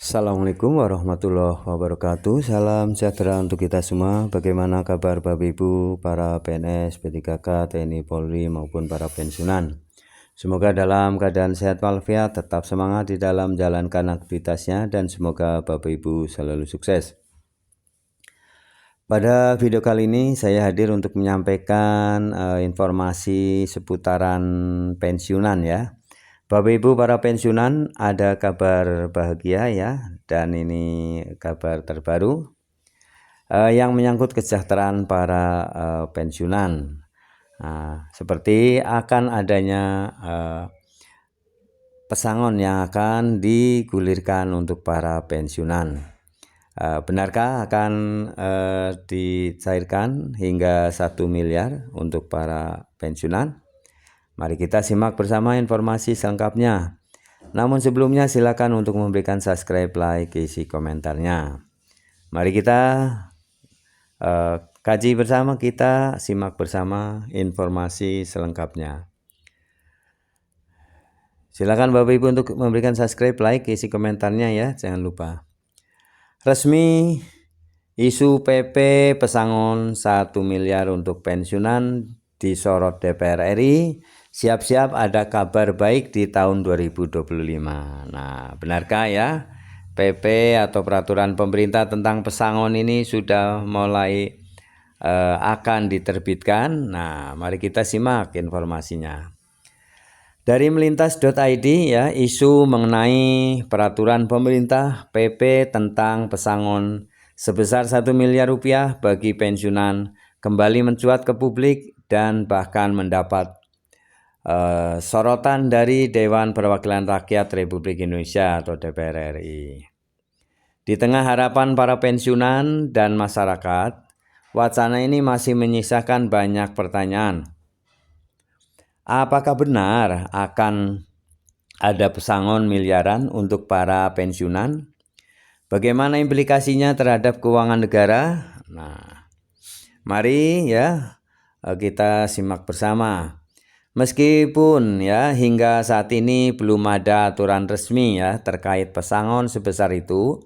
Assalamualaikum warahmatullahi wabarakatuh. Salam sejahtera untuk kita semua. Bagaimana kabar Bapak Ibu, para PNS, P3K, TNI, Polri maupun para pensiunan? Semoga dalam keadaan sehat walafiat, tetap semangat di dalam menjalankan aktivitasnya, dan semoga Bapak Ibu selalu sukses. Pada video kali ini saya hadir untuk menyampaikan informasi seputaran pensiunan ya. Bapak Ibu para pensiunan, ada kabar bahagia ya, dan ini kabar terbaru yang menyangkut kesejahteraan para pensiunan. Seperti akan adanya pesangon yang akan digulirkan untuk para pensiunan. Benarkah akan dicairkan hingga 1 miliar untuk para pensiunan? Mari kita simak bersama informasi selengkapnya. Namun sebelumnya silakan untuk memberikan subscribe, like, isi komentarnya. Mari kita kaji bersama, kita simak bersama informasi selengkapnya. Silakan Bapak Ibu untuk memberikan subscribe, like, isi komentarnya ya, jangan lupa. Resmi isu PP pesangon 1 miliar untuk pensiunan disorot DPR RI. Siap-siap ada kabar baik di tahun 2025. Nah, benarkah ya PP atau peraturan pemerintah tentang pesangon ini sudah mulai akan diterbitkan? Nah, mari kita simak informasinya. Dari melintas.id ya, isu mengenai peraturan pemerintah PP tentang pesangon sebesar 1 miliar rupiah bagi pensiunan kembali mencuat ke publik dan bahkan mendapat sorotan dari Dewan Perwakilan Rakyat Republik Indonesia atau DPR RI. Di tengah harapan para pensiunan dan masyarakat, wacana ini masih menyisakan banyak pertanyaan. Apakah benar akan ada pesangon miliaran untuk para pensiunan? Bagaimana implikasinya terhadap keuangan negara? Nah, mari ya kita simak bersama. Meskipun ya hingga saat ini belum ada aturan resmi ya terkait pesangon sebesar itu,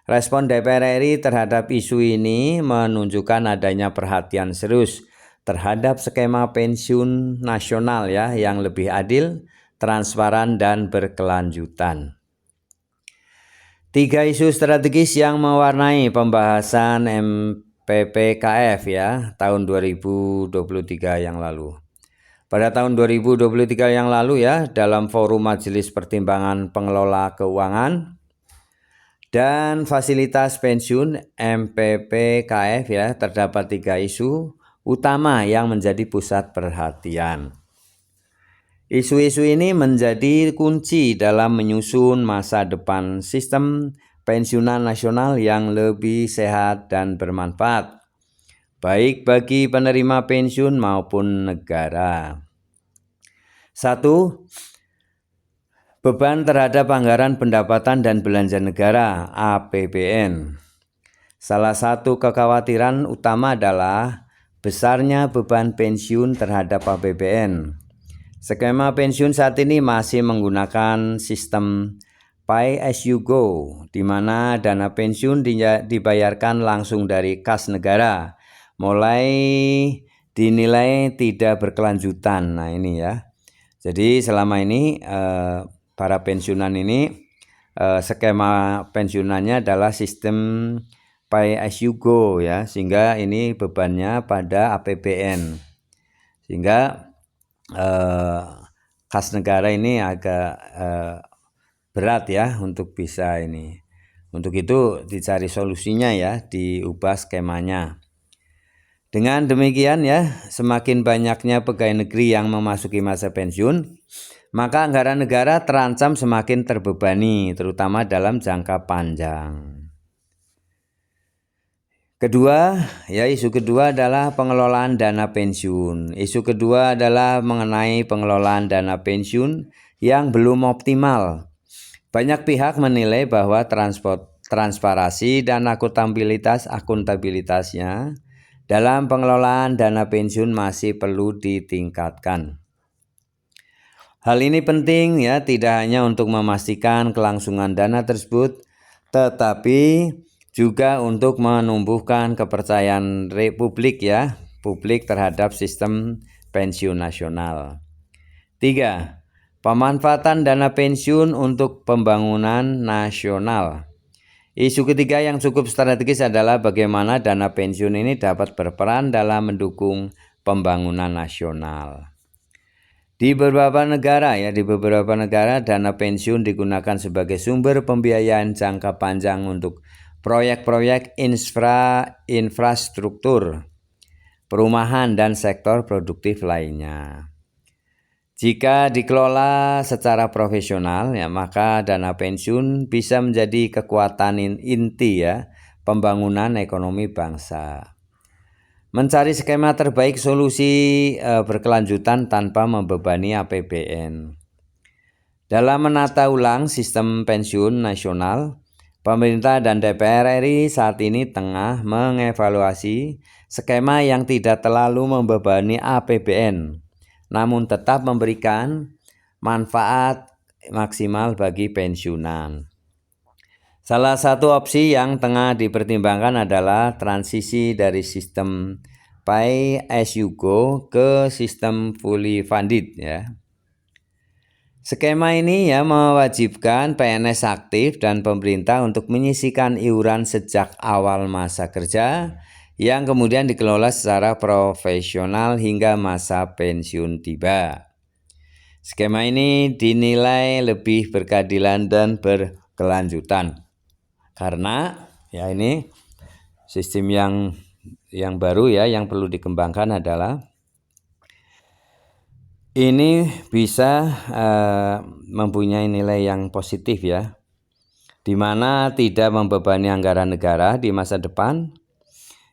respon DPR RI terhadap isu ini menunjukkan adanya perhatian serius terhadap skema pensiun nasional ya yang lebih adil, transparan, dan berkelanjutan. 3 isu strategis yang mewarnai pembahasan MPPKF ya tahun 2023 yang lalu. Pada tahun 2023 yang lalu ya, dalam forum Majelis Pertimbangan Pengelola Keuangan dan Fasilitas Pensiun MPPKF ya, terdapat 3 isu utama yang menjadi pusat perhatian. Isu-isu ini menjadi kunci dalam menyusun masa depan sistem pensiunan nasional yang lebih sehat dan bermanfaat, baik bagi penerima pensiun maupun negara. 1. Beban terhadap anggaran pendapatan dan belanja negara (APBN). Salah satu kekhawatiran utama adalah besarnya beban pensiun terhadap APBN. Skema pensiun saat ini masih menggunakan sistem Pay as you go, di mana dana pensiun dibayarkan langsung dari kas negara, mulai dinilai tidak berkelanjutan. Nah ini ya. Jadi selama ini para pensiunan ini skema pensiunannya adalah sistem Pay as you go ya, sehingga ini bebannya pada APBN, sehingga kas negara ini agak berat ya untuk bisa ini. Untuk itu dicari solusinya ya, diubah skemanya. Dengan demikian ya, semakin banyaknya pegawai negeri yang memasuki masa pensiun, maka anggaran negara terancam semakin terbebani, terutama dalam jangka panjang. Kedua, ya isu kedua adalah pengelolaan dana pensiun. Isu kedua adalah mengenai pengelolaan dana pensiun yang belum optimal. Banyak pihak menilai bahwa transparansi dan akuntabilitasnya dalam pengelolaan dana pensiun masih perlu ditingkatkan. Hal ini penting ya, tidak hanya untuk memastikan kelangsungan dana tersebut, tetapi juga untuk menumbuhkan kepercayaan publik terhadap sistem pensiun nasional. 3. Pemanfaatan dana pensiun untuk pembangunan nasional. Isu ketiga yang cukup strategis adalah bagaimana dana pensiun ini dapat berperan dalam mendukung pembangunan nasional. Di beberapa negara dana pensiun digunakan sebagai sumber pembiayaan jangka panjang untuk proyek-proyek infrastruktur, perumahan dan sektor produktif lainnya. Jika dikelola secara profesional maka dana pensiun bisa menjadi kekuatan inti pembangunan ekonomi bangsa. Mencari skema terbaik solusi berkelanjutan tanpa membebani APBN. Dalam menata ulang sistem pensiun nasional, pemerintah dan DPR RI saat ini tengah mengevaluasi skema yang tidak terlalu membebani APBN, namun tetap memberikan manfaat maksimal bagi pensiunan. Salah satu opsi yang tengah dipertimbangkan adalah transisi dari sistem pay as you go ke sistem fully funded Skema ini mewajibkan PNS aktif dan pemerintah untuk menyisihkan iuran sejak awal masa kerja yang kemudian dikelola secara profesional hingga masa pensiun tiba. Skema ini dinilai lebih berkeadilan dan berkelanjutan. Karena ini sistem yang baru yang perlu dikembangkan adalah ini bisa mempunyai nilai yang positif di mana tidak membebani anggaran negara di masa depan.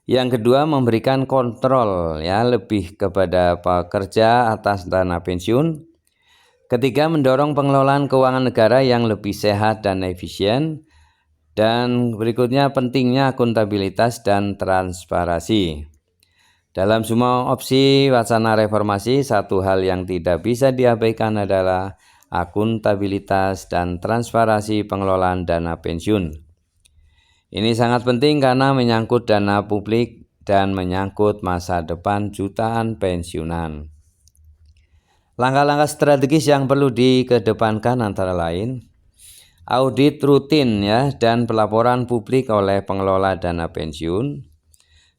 Yang kedua, memberikan kontrol lebih kepada pekerja atas dana pensiun. Ketiga, mendorong pengelolaan keuangan negara yang lebih sehat dan efisien. Dan berikutnya pentingnya akuntabilitas dan transparansi. Dalam semua opsi wacana reformasi, satu hal yang tidak bisa diabaikan adalah akuntabilitas dan transparansi pengelolaan dana pensiun. Ini sangat penting karena menyangkut dana publik dan menyangkut masa depan jutaan pensiunan. Langkah-langkah strategis yang perlu dikedepankan antara lain audit rutin dan pelaporan publik oleh pengelola dana pensiun.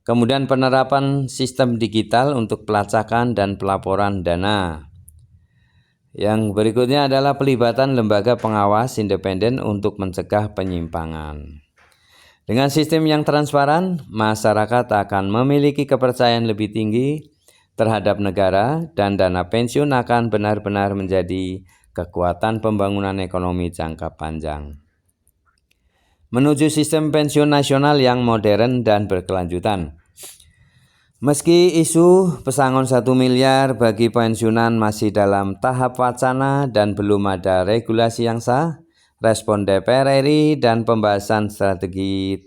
Kemudian penerapan sistem digital untuk pelacakan dan pelaporan dana. Yang berikutnya adalah pelibatan lembaga pengawas independen untuk mencegah penyimpangan. Dengan sistem yang transparan, masyarakat akan memiliki kepercayaan lebih tinggi terhadap negara dan dana pensiun akan benar-benar menjadi kekuatan pembangunan ekonomi jangka panjang. Menuju sistem pensiun nasional yang modern dan berkelanjutan. Meski isu pesangon 1 miliar bagi pensiunan masih dalam tahap wacana dan belum ada regulasi yang sah, respon DPR RI dan pembahasan strategis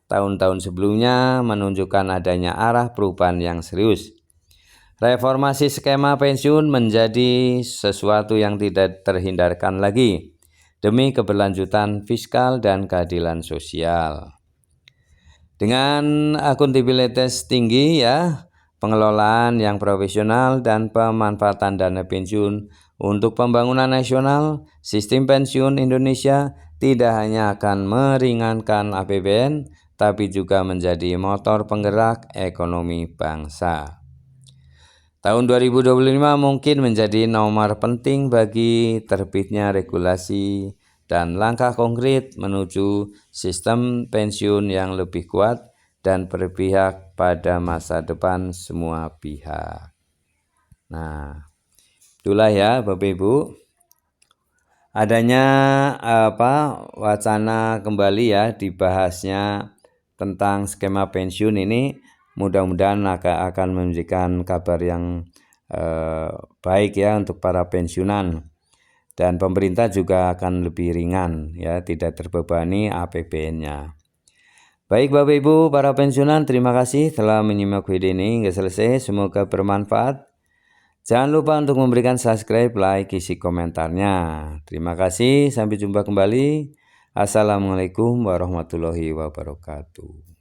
tahun-tahun sebelumnya menunjukkan adanya arah perubahan yang serius. Reformasi skema pensiun menjadi sesuatu yang tidak terhindarkan lagi demi keberlanjutan fiskal dan keadilan sosial. Dengan akuntabilitas tinggi pengelolaan yang profesional dan pemanfaatan dana pensiun untuk pembangunan nasional, sistem pensiun Indonesia tidak hanya akan meringankan APBN, tapi juga menjadi motor penggerak ekonomi bangsa. Tahun 2025 mungkin menjadi nomor penting bagi terbitnya regulasi dan langkah konkret menuju sistem pensiun yang lebih kuat dan berpihak pada masa depan semua pihak. Nah, itulah Bapak Ibu, adanya wacana kembali dibahasnya tentang skema pensiun ini. Mudah-mudahan akan memberikan kabar yang baik untuk para pensiunan, dan pemerintah juga akan lebih ringan tidak terbebani APBN-nya. Baik Bapak Ibu para pensiunan, terima kasih telah menyimak video ini hingga selesai, semoga bermanfaat. Jangan lupa untuk memberikan subscribe, like, isi komentarnya. Terima kasih, sampai jumpa kembali. Assalamualaikum warahmatullahi wabarakatuh.